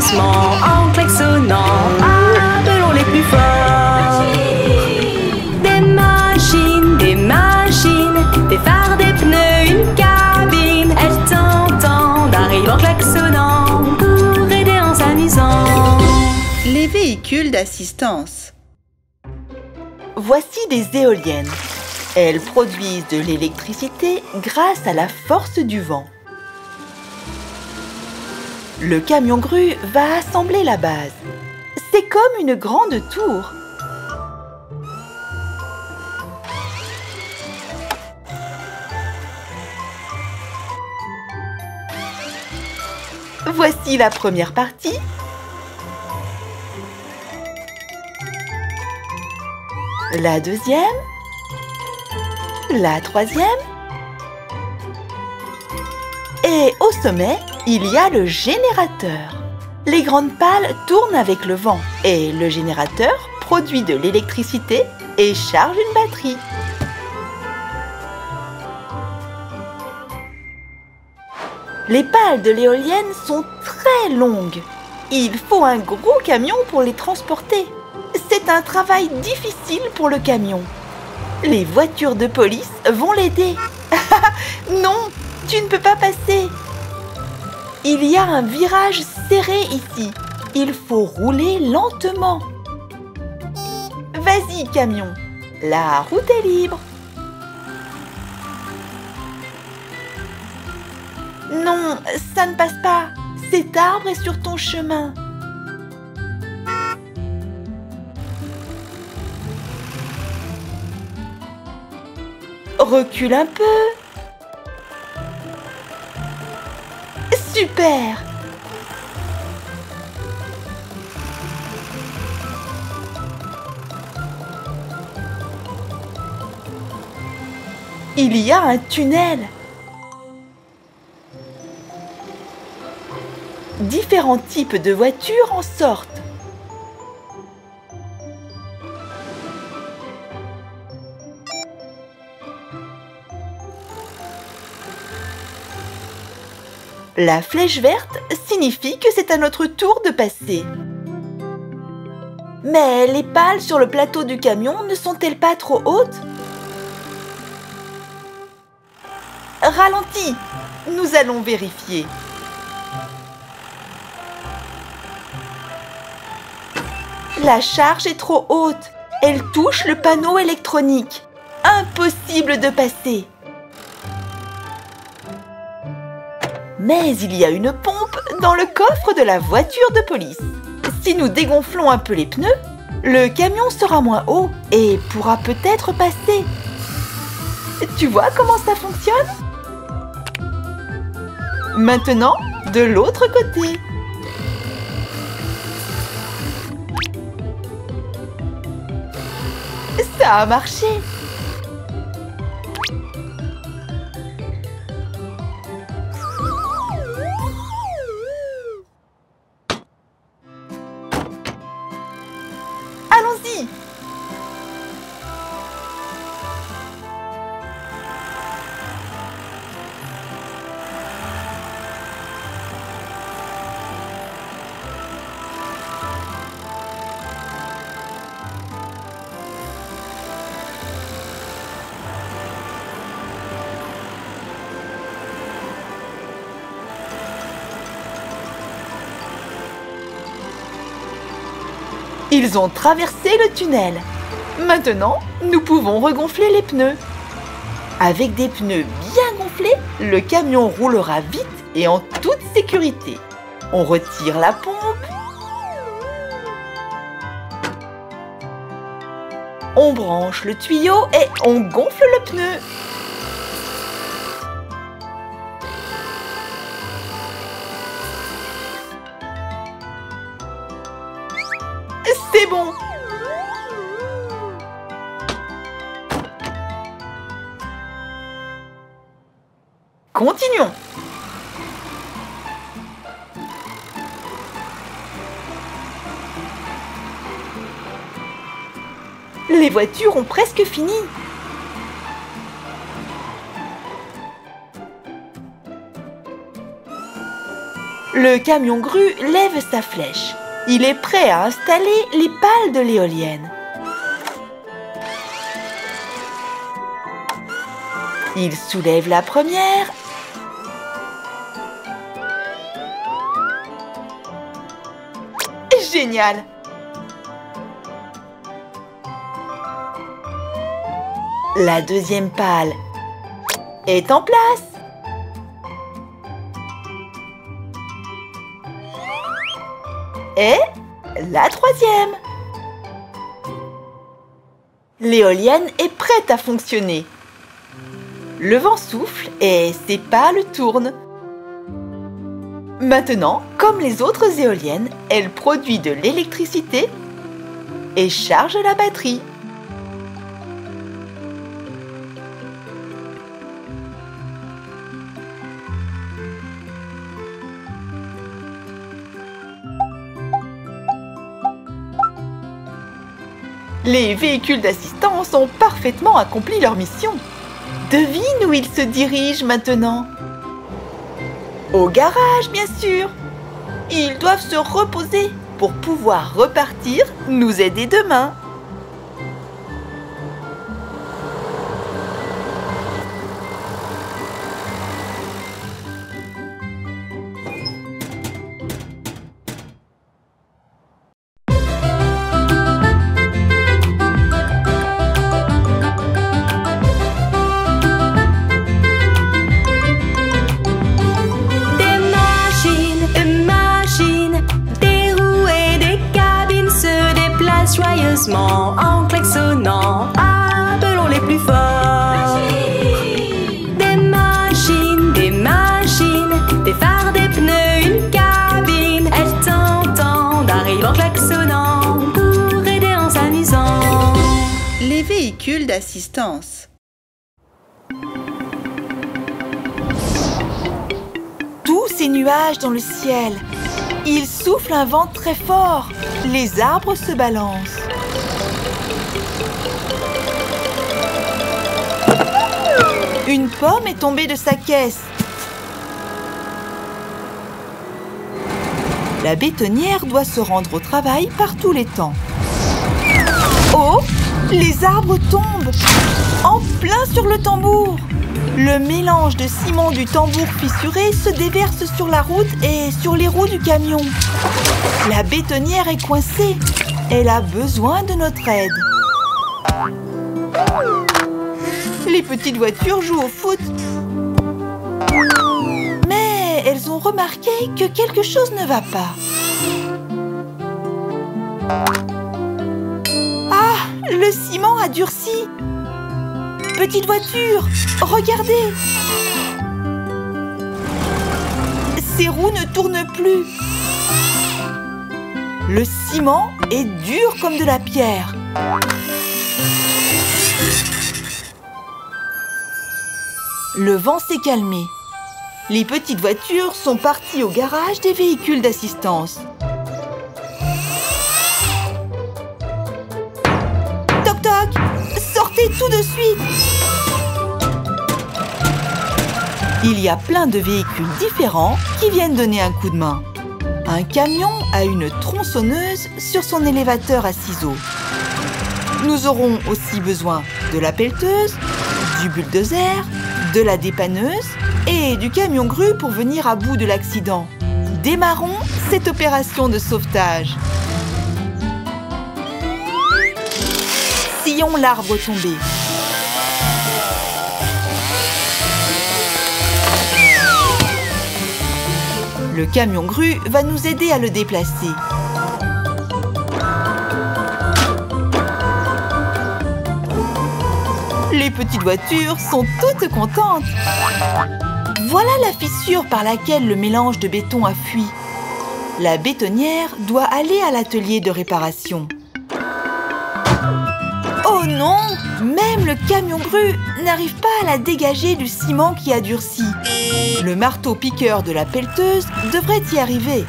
doucement en klaxonnant. Appelons les plus forts. Des machines, des phares, des pneus, une cabine. Elles t'entendent, arrivent en klaxonnant pour aider en s'amusant. Les véhicules d'assistance. Voici des éoliennes. Elles produisent de l'électricité grâce à la force du vent. Le camion grue va assembler la base. C'est comme une grande tour. Voici la première partie. La deuxième. La troisième. Et au sommet, il y a le générateur. Les grandes pales tournent avec le vent et le générateur produit de l'électricité et charge une batterie. Les pales de l'éolienne sont très longues. Il faut un gros camion pour les transporter. C'est un travail difficile pour le camion. Les voitures de police vont l'aider. Non, tu ne peux pas passer. Il y a un virage serré ici. Il faut rouler lentement. Vas-y, camion. La route est libre. Non, ça ne passe pas. Cet arbre est sur ton chemin. Recule un peu. Super! Il y a un tunnel. Différents types de voitures en sortent. La flèche verte signifie que c'est à notre tour de passer. Mais les pales sur le plateau du camion ne sont-elles pas trop hautes? Ralentis, nous allons vérifier. La charge est trop haute, elle touche le panneau électronique. Impossible de passer. Mais il y a une pompe dans le coffre de la voiture de police. Si nous dégonflons un peu les pneus, le camion sera moins haut et pourra peut-être passer. Tu vois comment ça fonctionne? Maintenant, de l'autre côté. Ça a marché. Allons-y! Ils ont traversé le tunnel. Maintenant, nous pouvons regonfler les pneus. Avec des pneus bien gonflés, le camion roulera vite et en toute sécurité. On retire la pompe. On branche le tuyau et on gonfle le pneu. C'est bon! Continuons! Les voitures ont presque fini. Le camion grue lève sa flèche. Il est prêt à installer les pales de l'éolienne. Il soulève la première. Génial! La deuxième pale est en place. Et la troisième. L'éolienne est prête à fonctionner. Le vent souffle et ses pales tournent. Maintenant, comme les autres éoliennes, elle produit de l'électricité et charge la batterie. Les véhicules d'assistance ont parfaitement accompli leur mission. Devine où ils se dirigent maintenant? Au garage, bien sûr. Ils doivent se reposer pour pouvoir repartir nous aider demain. Joyeusement en klaxonnant, appelons les plus forts. Des machines, des phares, des pneus, une cabine. Elles t'entendent, arrivent en klaxonnant pour aider en s'amusant. Les véhicules d'assistance. Tous ces nuages dans le ciel. Il souffle un vent très fort. Les arbres se balancent. Une pomme est tombée de sa caisse. La bétonnière doit se rendre au travail par tous les temps. Oh! Les arbres tombent! En plein sur le tambour! Le mélange de ciment du tambour fissuré se déverse sur la route et sur les roues du camion. La bétonnière est coincée. Elle a besoin de notre aide. Les petites voitures jouent au foot. Mais elles ont remarqué que quelque chose ne va pas. Ah, le ciment a durci. Petite voiture, regardez. Ces roues ne tournent plus. Le ciment est dur comme de la pierre. Le vent s'est calmé. Les petites voitures sont parties au garage des véhicules d'assistance. Toc toc! Sortez tout de suite! Il y a plein de véhicules différents qui viennent donner un coup de main. Un camion a une tronçonneuse sur son élévateur à ciseaux. Nous aurons aussi besoin de la pelleteuse, du bulldozer, de la dépanneuse et du camion grue pour venir à bout de l'accident. Démarrons cette opération de sauvetage. Sillons l'arbre tombé. Le camion grue va nous aider à le déplacer. Les petites voitures sont toutes contentes. Voilà la fissure par laquelle le mélange de béton a fui. La bétonnière doit aller à l'atelier de réparation. Oh non! Même le camion grue n'arrive pas à la dégager du ciment qui a durci. Le marteau-piqueur de la pelleteuse devrait y arriver.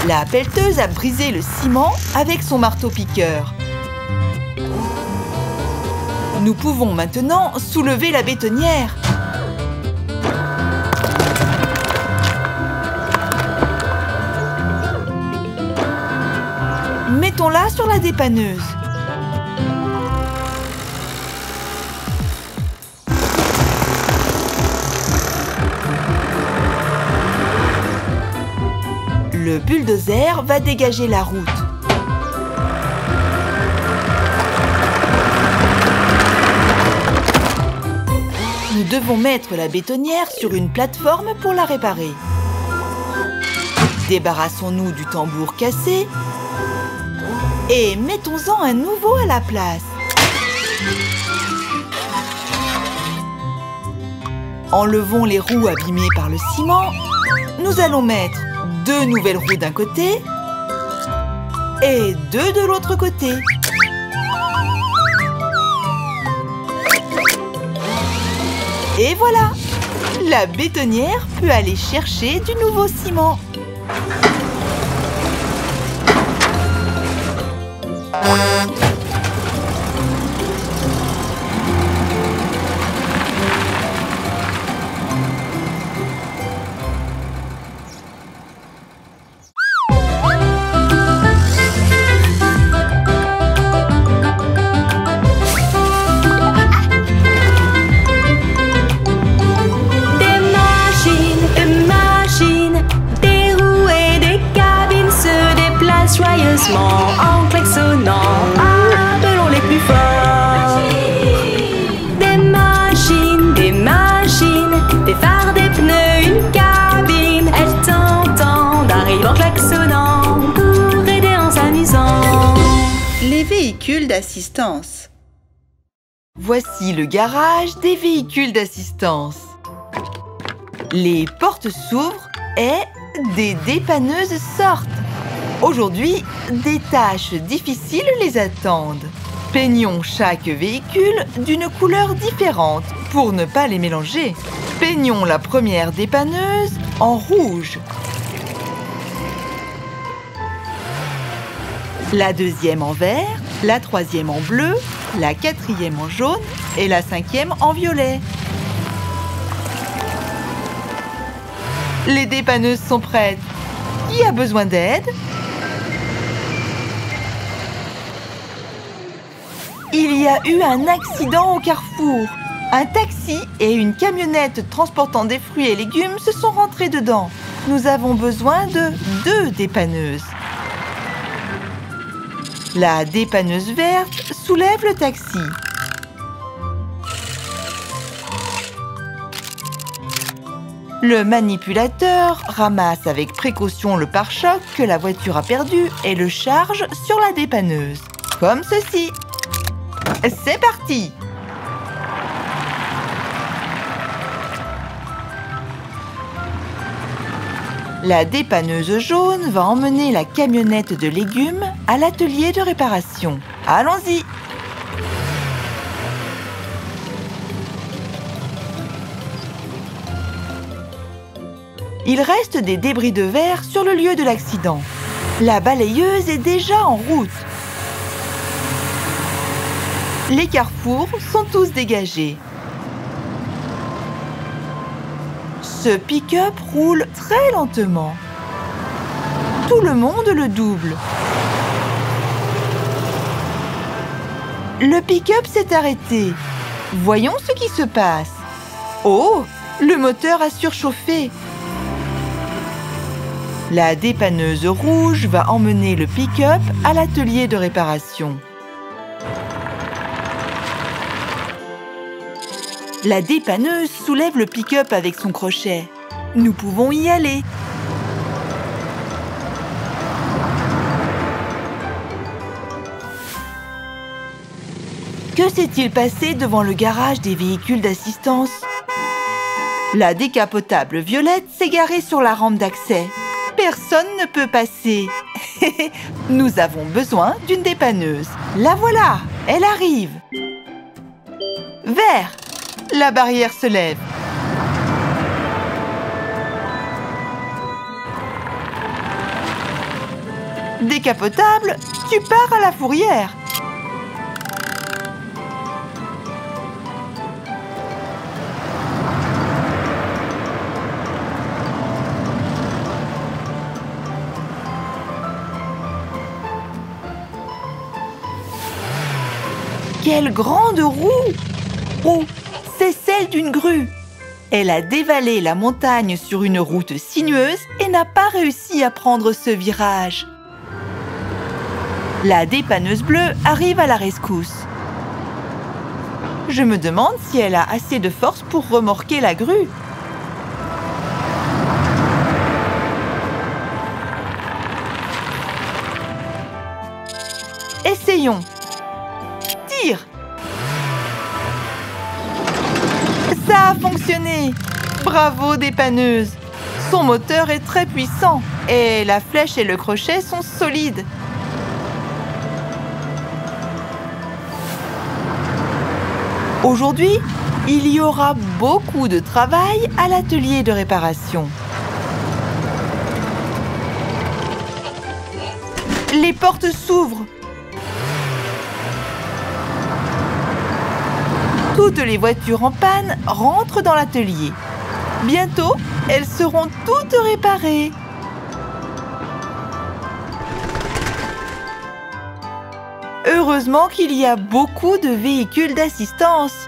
La pelleteuse a brisé le ciment avec son marteau-piqueur. Nous pouvons maintenant soulever la bétonnière. Mettons-la sur la dépanneuse. Le bulldozer va dégager la route. Nous devons mettre la bétonnière sur une plateforme pour la réparer. Débarrassons-nous du tambour cassé et mettons-en un nouveau à la place. Enlevons les roues abîmées par le ciment. Nous allons mettre 2 nouvelles roues d'un côté et 2 de l'autre côté. Et voilà! La bétonnière peut aller chercher du nouveau ciment. Joyeusement en klaxonnant, appelons les plus forts. Des machines, des phares, des pneus, une cabine. Elles t'entendent, arrivent en klaxonnant pour aider en s'amusant. Les véhicules d'assistance. Voici le garage des véhicules d'assistance. Les portes s'ouvrent et des dépanneuses sortent. Aujourd'hui, des tâches difficiles les attendent. Peignons chaque véhicule d'une couleur différente pour ne pas les mélanger. Peignons la première dépanneuse en rouge. La deuxième en vert, la troisième en bleu, la quatrième en jaune et la cinquième en violet. Les dépanneuses sont prêtes. Qui a besoin d'aide ? Il y a eu un accident au carrefour. Un taxi et une camionnette transportant des fruits et légumes se sont rentrés dedans. Nous avons besoin de 2 dépanneuses. La dépanneuse verte soulève le taxi. Le manipulateur ramasse avec précaution le pare-choc que la voiture a perdu et le charge sur la dépanneuse. Comme ceci. C'est parti! La dépanneuse jaune va emmener la camionnette de légumes à l'atelier de réparation. Allons-y! Il reste des débris de verre sur le lieu de l'accident. La balayeuse est déjà en route. Les carrefours sont tous dégagés. Ce pick-up roule très lentement. Tout le monde le double. Le pick-up s'est arrêté. Voyons ce qui se passe. Oh, le moteur a surchauffé. La dépanneuse rouge va emmener le pick-up à l'atelier de réparation. La dépanneuse soulève le pick-up avec son crochet. Nous pouvons y aller. Que s'est-il passé devant le garage des véhicules d'assistance? La décapotable violette s'est garée sur la rampe d'accès. Personne ne peut passer. Nous avons besoin d'une dépanneuse. La voilà, elle arrive. Vert. La barrière se lève. Décapotable, tu pars à la fourrière. Quelle grande roue! Oh, c'est celle d'une grue. Elle a dévalé la montagne sur une route sinueuse et n'a pas réussi à prendre ce virage. La dépanneuse bleue arrive à la rescousse. Je me demande si elle a assez de force pour remorquer la grue. Essayons. Tire! Ça a fonctionné! Bravo, dépanneuse! Son moteur est très puissant et la flèche et le crochet sont solides. Aujourd'hui, il y aura beaucoup de travail à l'atelier de réparation. Les portes s'ouvrent. Toutes les voitures en panne rentrent dans l'atelier. Bientôt, elles seront toutes réparées. Heureusement qu'il y a beaucoup de véhicules d'assistance.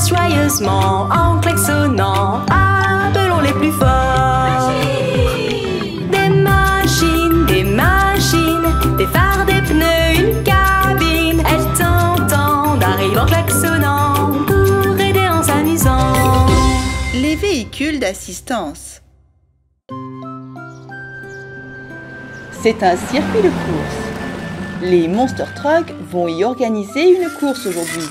Joyeusement en klaxonnant, appelons les plus forts. Des machines, des phares, des pneus, une cabine. Elles t'entendent, arrivent en klaxonnant pour aider en s'amusant. Les véhicules d'assistance. C'est un circuit de course. Les Monster Trucks vont y organiser une course aujourd'hui.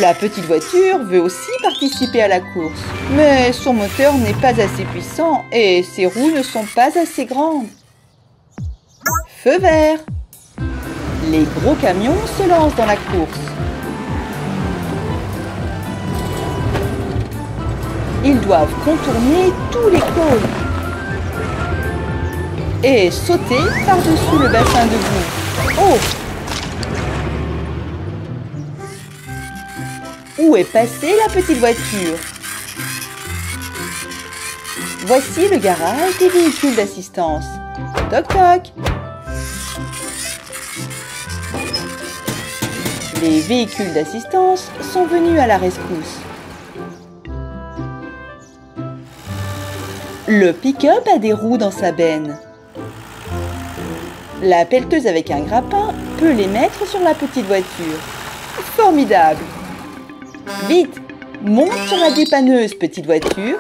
La petite voiture veut aussi participer à la course, mais son moteur n'est pas assez puissant et ses roues ne sont pas assez grandes. Feu vert. Les gros camions se lancent dans la course. Ils doivent contourner tous les cônes et sauter par-dessus le bassin de boue. Oh! Où est passée la petite voiture? Voici le garage des véhicules d'assistance. Toc toc. Les véhicules d'assistance sont venus à la rescousse. Le pick-up a des roues dans sa benne. La pelleteuse avec un grappin peut les mettre sur la petite voiture. Formidable! Vite, monte sur la dépanneuse, petite voiture.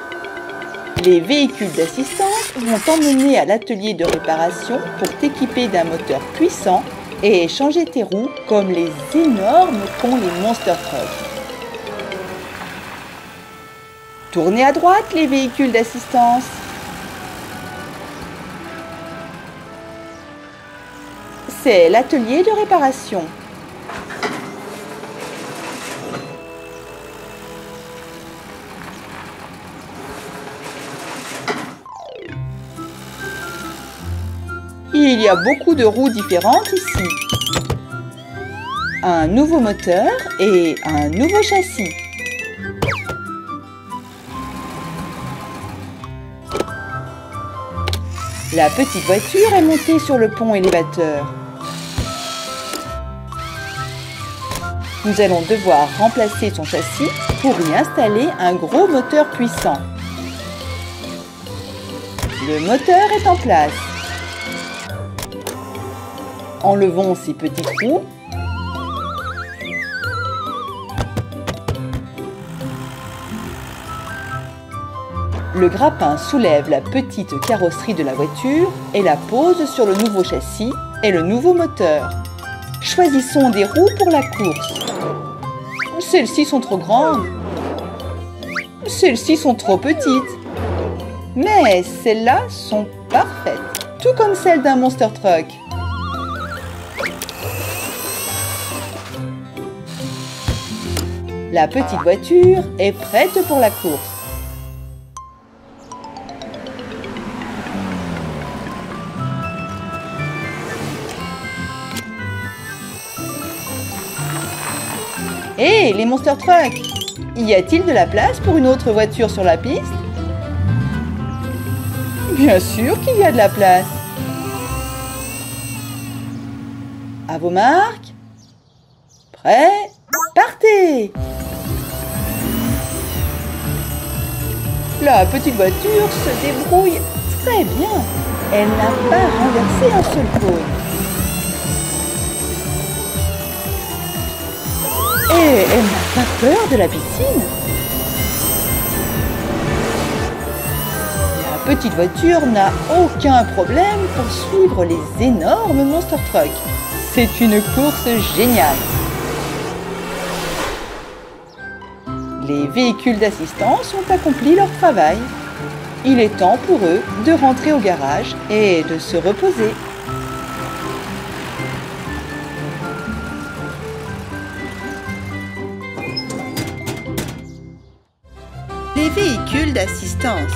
Les véhicules d'assistance vont t'emmener à l'atelier de réparation pour t'équiper d'un moteur puissant et changer tes roues comme les énormes qu'ont les Monster Trucks. Tournez à droite, les véhicules d'assistance. C'est l'atelier de réparation. Il y a beaucoup de roues différentes ici. Un nouveau moteur et un nouveau châssis. La petite voiture est montée sur le pont élévateur. Nous allons devoir remplacer son châssis pour y installer un gros moteur puissant. Le moteur est en place. Enlevons ces petites roues. Le grappin soulève la petite carrosserie de la voiture et la pose sur le nouveau châssis et le nouveau moteur. Choisissons des roues pour la course. Celles-ci sont trop grandes. Celles-ci sont trop petites. Mais celles-là sont parfaites, tout comme celles d'un Monster Truck. La petite voiture est prête pour la course. Hé, les Monster Trucks! Y a-t-il de la place pour une autre voiture sur la piste? Bien sûr qu'il y a de la place. À vos marques. Prêts? Partez! La petite voiture se débrouille très bien. Elle n'a pas renversé un seul cône. Et elle n'a pas peur de la piscine. La petite voiture n'a aucun problème pour suivre les énormes Monster Trucks. C'est une course géniale. Les véhicules d'assistance ont accompli leur travail. Il est temps pour eux de rentrer au garage et de se reposer. Les véhicules d'assistance.